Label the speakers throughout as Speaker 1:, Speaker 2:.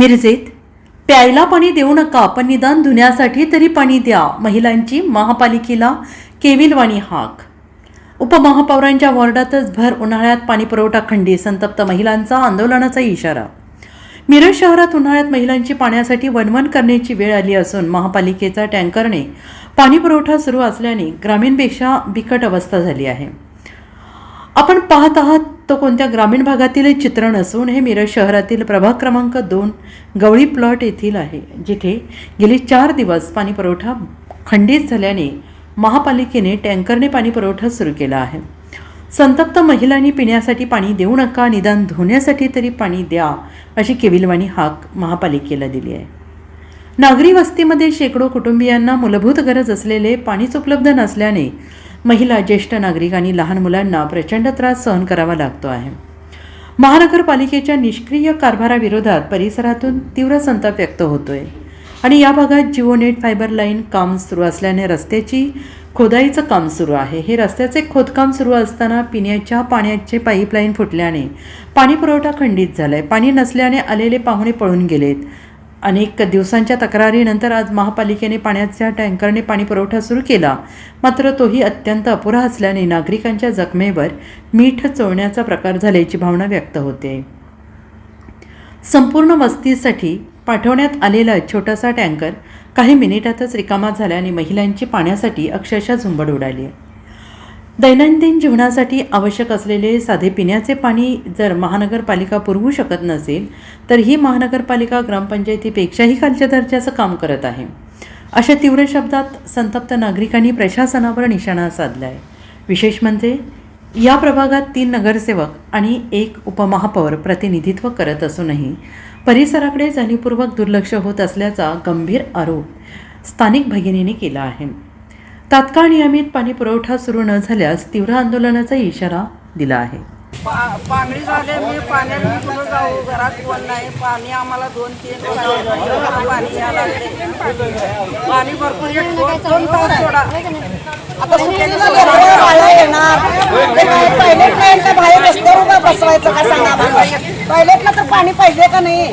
Speaker 1: मिरजेत प्यायला पाणी देऊ नका, पण निदान धुण्यासाठी तरी पाणी द्या. महिलांची महापालिकेला केविलवाणी हाक. उपमहापौरांच्या वॉर्डातच भर उन्हाळ्यात पाणीपुरवठा खंडित, संतप्त महिलांचा आंदोलनाचा इशारा. मिरज शहरात उन्हाळ्यात महिलांची पाण्यासाठी वणवण करण्याची वेळ आली असून महापालिकेचा टँकरने पाणीपुरवठा सुरू असल्याने ग्रामीणपेक्षा बिकट अवस्था झाली आहे. आपण पाहत आहात तो कोणत्या ग्रामीण भागातील चित्रण असून हे मिरज शहरातील प्रभाग क्रमांक 2 गवळी प्लॉट येथील आहे, जिथे गेली 4 दिवस पाणीपुरवठा खंडित झाल्याने महापालिकेने टँकरने पाणीपुरवठा सुरू केला आहे. संतप्त महिलांनी पिण्यासाठी पाणी देऊ नका, निदान धुण्यासाठी तरी पाणी द्या, अशी केविलवाणी हाक महापालिकेला दिली आहे. नागरी वस्तीमध्ये शेकडो कुटुंबियांना मूलभूत गरज असलेले पाणीच उपलब्ध नसल्याने महिला, ज्येष्ठ नागरिक आणि लहान मुलांना प्रचंड त्रास सहन करावा लागतो आहे. महानगरपालिकेच्या निष्क्रिय कारभाराविरोधात परिसरातून तीव्र संताप व्यक्त होतोय आणि या भागात जिओनेट फायबर लाईन काम सुरू असल्याने रस्त्याची खोदाईचं काम सुरू आहे. हे रस्त्याचे खोदकाम सुरू असताना पिण्याच्या पाण्याचे पाईपलाईन फुटल्याने पाणी पुरवठा खंडित झालाय. पाणी नसल्याने आलेले पाहुणे पळून गेलेत. अनेक दिवसांच्या तक्रारीनंतर आज महापालिकेने पाण्याच्या टँकरने पाणी पुरवठा सुरू केला, मात्र तोही अत्यंत अपुरा असल्याने नागरिकांच्या जखमेवर मीठ चोळण्याचा प्रकार झाल्याची भावना व्यक्त होते. संपूर्ण वस्तीसाठी पाठवण्यात आलेला छोटासा टँकर काही मिनिटातच रिकामा झाल्याने महिलांची पाण्यासाठी अक्षरशः झुंबड उडाली. दैनंदिन जीवनासाठी आवश्यक असलेले साधे पिण्याचे पाणी जर महानगरपालिका पुरवू शकत नसेल तर ही महानगरपालिका ग्रामपंचायतीपेक्षाही खालच्या दर्जाचं काम करत आहे, अशा तीव्र शब्दात संतप्त नागरिकांनी प्रशासनावर निशाणा साधला आहे. विशेष म्हणजे या प्रभागात 3 नगरसेवक आणि 1 उपमहापौर प्रतिनिधित्व करत असूनही परिसराकडे जाणीवपूर्वक दुर्लक्ष होत असल्याचा गंभीर आरोप स्थानिक भगिनीने केला आहे. तात्काळ नियमित पाणी पुरवठा सुरू न झाल्यास तीव्र आंदोलनाचा इशारा दिला आहे.
Speaker 2: पाणी झाले, मी पाण्यात कुठं जाऊ, घरात कोण नाही. पाणी आम्हाला 2-3 पाणी यायला लागले. पाणी भरपूर 1-2 तास सोडा. आता
Speaker 3: टॉयलेटला बाहेर रस्त्यावर उभा बसवायचं का सांगा मला. टॉयलेटला तर पाणी पाहिजे का नाही?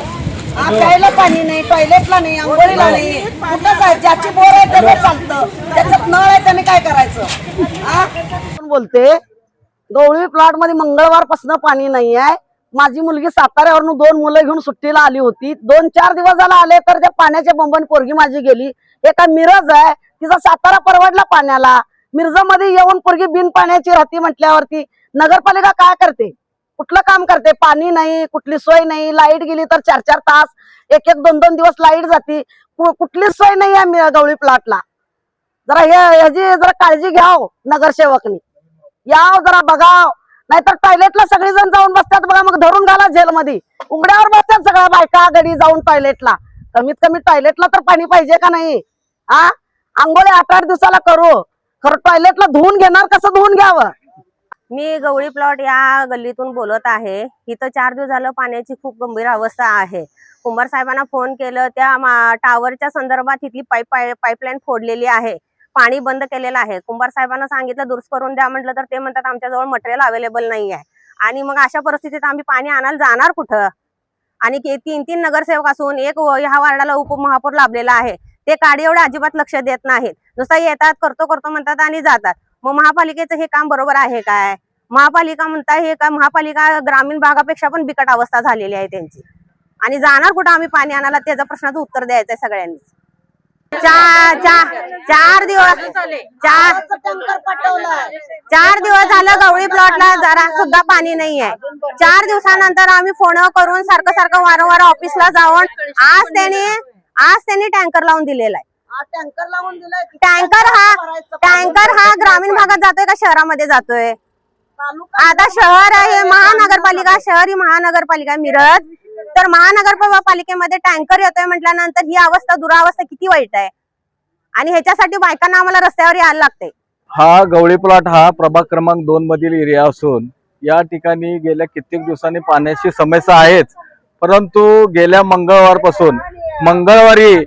Speaker 3: प्यायला पाणी नाही, टॉयलेटला नाही, आंघोळीला नाही. कुठं जायचं? ज्याची बोर आहे त्याचं चालतं, त्याच्यात नळ आहे त्याने काय करायचं? बोलते गवळी प्लॉट मध्ये मंगळवारपासून पाणी नाही आहे. माझी मुलगी साताऱ्यावरून 2 मुलं घेऊन सुट्टीला आली होती. 2-4 दिवस झाला आले तर त्या पाण्याच्या बंबन पोरगी माझी गेली. एका मिरज आहे, तिचा सातारा परवडला पाण्याला. मिरजामध्ये येऊन पोरगी बिन पाण्याची राहती म्हटल्यावरती नगरपालिका काय करते? कुठलं काम करते? पाणी नाही, कुठली सोय नाही. लाईट गेली तर 4-4 तास, 1-1, 2-2 दिवस लाईट जाती. कुठलीच सोय नाही आहे गवळी प्लॉटला. जरा ह्याची जरा काळजी घ्याव नगरसेवकनी. याव जरा बघाव, नाहीतर टॉयलेटला सगळेजण जाऊन बसतात बघा, मग धरून घाला जेलमध्ये. उघड्यावर बसतात सगळ्या बायका गडी जाऊन टॉयलेटला. कमीत कमी टॉयलेटला तर पाणी पाहिजे का नाही? आंघोळी 8-8 दिवसाला करू, खरं टॉयलेटला धुवून घेणार कसं धुवून घ्यावं?
Speaker 4: मी गवळी प्लॉट या गल्लीतून बोलत आहे. इथं 4 दिवस झालं पाण्याची खूप गंभीर अवस्था आहे. कुंभार साहेबांना फोन केलं, त्या टावरच्या संदर्भात इथली पाईपलाईन फोडलेली आहे, पाणी बंद केलेलं आहे. कुंभार साहेबांना सांगितलं दुरुस्त करून द्या म्हटलं तर ते म्हणतात आमच्याजवळ मटेरियल अवेलेबल नाही आहे. आणि मग अशा परिस्थितीत आम्ही पाणी आणायला जाणार कुठं? आणि 3 नगरसेवक असून 1 ह्या वार्डाला उपमहापौर लाभलेला आहे. ते काडी एवढे अजिबात लक्ष देत नाहीत. नुसता येतात, करतो म्हणतात आणि जातात. मग महापालिकेचं हे काम बरोबर आहे काय? महापालिका म्हणताय हे का? महापालिका ग्रामीण भागापेक्षा पण बिकट अवस्था झालेली आहे त्यांची. आणि जाणार कुठं आम्ही पाणी आणायला? त्याच्या प्रश्नाचं उत्तर द्यायचंय सगळ्यांनी. 4 दिवस झालं गवळी प्लॉटला जरा सुद्धा पाणी नाहीये. 4 दिवसानंतर आम्ही फोन करून सारखं वारंवार ऑफिसला जाऊन आज त्यांनी टँकर लावून दिलेला आहे. टँकर हा ग्रामीण भागात जातोय का शहरामध्ये जातोय? आता शहर आहे महानगरपालिका, शहर ही महानगरपालिका मिरज, तर महानगरपालिकेमध्ये टँकर येतोय म्हटल्यानंतर ही अवस्था, दुरावस्था किती वाईट आहे. आणि ह्याच्यासाठी बायकांना आम्हाला रस्त्यावर यायला लागते.
Speaker 5: हा गवळी प्लॉट हा प्रभाग क्रमांक 2 मधील एरिया असून या ठिकाणी गेल्या कित्येक दिवसांनी पाण्याची समस्या आहेच. परंतु गेल्या मंगळवारपासून मंगळवारी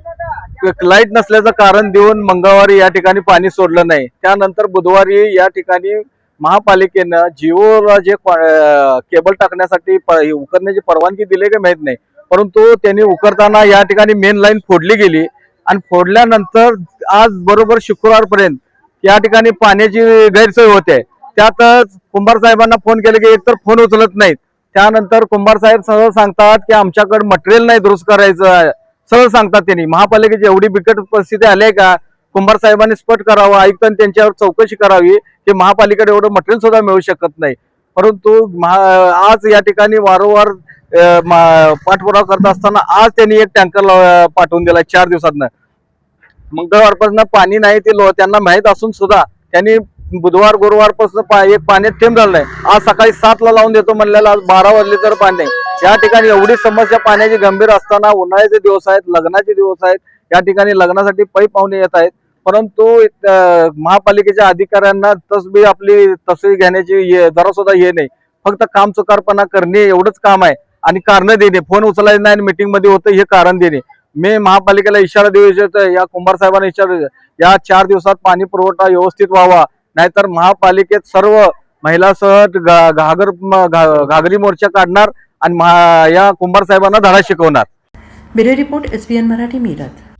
Speaker 5: लाईट नसल्याचं कारण देऊन मंगळवारी या ठिकाणी पाणी सोडलं नाही. त्यानंतर बुधवारी या ठिकाणी महापालिकेनं जिओला जे केबल टाकण्यासाठी उकरण्याची परवानगी दिली का माहित नाही, परंतु त्यांनी उकरताना या ठिकाणी मेन लाईन फोडली गेली आणि फोडल्यानंतर आज बरोबर शुक्रवारपर्यंत या ठिकाणी पाण्याची गैरसोय होते. त्यातच कुंभार साहेबांना फोन केले की एकतर फोन उचलत नाहीत. त्यानंतर कुंभार साहेब सरळ सांगतात की आमच्याकडे मटेरियल नाही दुरुस्त करायचं, सरळ सांगतात. त्यांनी महापालिकेची एवढी बिकट परिस्थिती आली आहे का, कुंभार साहेबांनी स्पष्ट करावं, आयुक्तांनी त्यांच्यावर चौकशी करावी की महापालिकेकडे एवढं मटेरियल सुद्धा मिळू शकत नाही. परंतु आज या ठिकाणी वारंवार पाठपुरावा करत असताना आज त्यांनी एक टँकर पाठवून दिला 4 दिवसातनं. मंगळवारपासून पाणी नाही ते त्यांना माहीत असून सुद्धा त्यांनी बुधवार गुरुवारपासून एक पाण्यात थेंब झालं नाही. आज सकाळी 7 ला लावून देतो म्हणलेला आज 12 वाजले तर पाणी नाही. या ठिकाणी एवढी समस्या पाण्याची गंभीर असताना उन्हाळ्याचे दिवस आहेत, लग्नाचे दिवस आहेत, या ठिकाणी लग्नासाठी पै पाहुणे येत आहेत. परंतु महापालिकेच्या अधिकाऱ्यांना तसबी आपली तसबी घेण्याची जरा सुद्धा हे नाही. फक्त काम चुकारपणा करणे एवढंच काम आहे आणि कारण देणे, फोन उचलायचं नाही आणि मीटिंग मध्ये होतं हे कारण देणे. मी महापालिकेला इशारा देऊ इच्छितो, या कुंभार साहेबांना इशारा या 4 दिवसात पाणी पुरवठा व्यवस्थित व्हावा, नाहीतर महापालिकेत सर्व महिलासह घागरी मोर्चा काढणार आणि या कुंभार साहेबांना धडा शिकवणार.
Speaker 1: Bureau report SBN Marathi, Meerut.